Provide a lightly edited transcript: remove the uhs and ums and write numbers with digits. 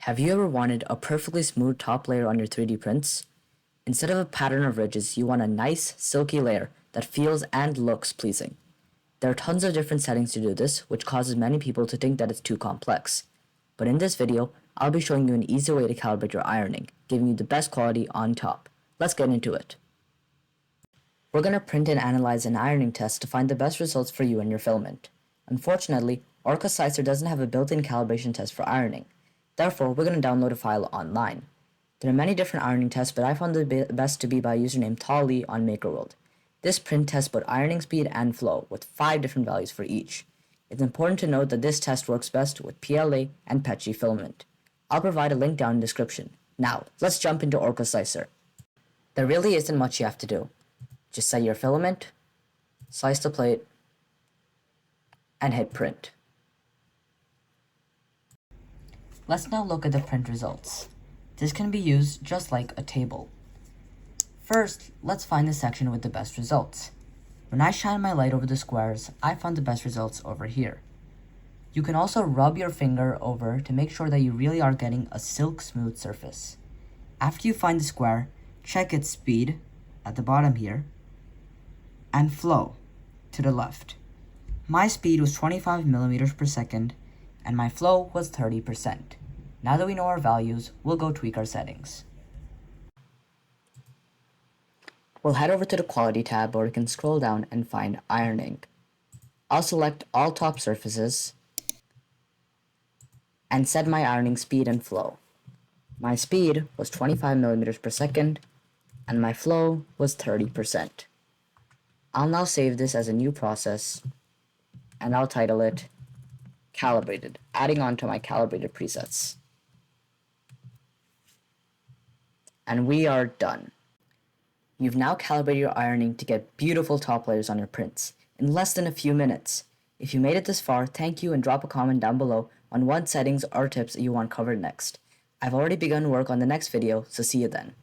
Have you ever wanted a perfectly smooth top layer on your 3D prints? Instead of a pattern of ridges, you want a nice, silky layer that feels and looks pleasing. There are tons of different settings to do this, which causes many people to think that it's too complex. But in this video, I'll be showing you an easy way to calibrate your ironing, giving you the best quality on top. Let's get into it. We're going to print and analyze an ironing test to find the best results for you and your filament. Unfortunately, Orca Slicer doesn't have a built-in calibration test for ironing. Therefore, we're going to download a file online. There are many different ironing tests, but I found the best to be by a username Tolly on MakerWorld. This print tests both ironing speed and flow, with 5 different values for each. It's important to note that this test works best with PLA and PETG filament. I'll provide a link down in the description. Now, let's jump into Orca Slicer. There really isn't much you have to do. Just set your filament, slice the plate, and hit print. Let's now look at the print results. This can be used just like a table. First, let's find the section with the best results. When I shine my light over the squares, I found the best results over here. You can also rub your finger over to make sure that you really are getting a silk smooth surface. After you find the square, check its speed at the bottom here and flow to the left. My speed was 25 millimeters per second and my flow was 30%. Now that we know our values, we'll go tweak our settings. We'll head over to the Quality tab where we can scroll down and find Ironing. I'll select all top surfaces and set my ironing speed and flow. My speed was 25 millimeters per second and my flow was 30%. I'll now save this as a new process and I'll title it Calibrated, adding on to my calibrated presets. And we are done. You've now calibrated your ironing to get beautiful top layers on your prints in less than a few minutes. If you made it this far, thank you and drop a comment down below on what settings or tips you want covered next. I've already begun work on the next video, so see you then.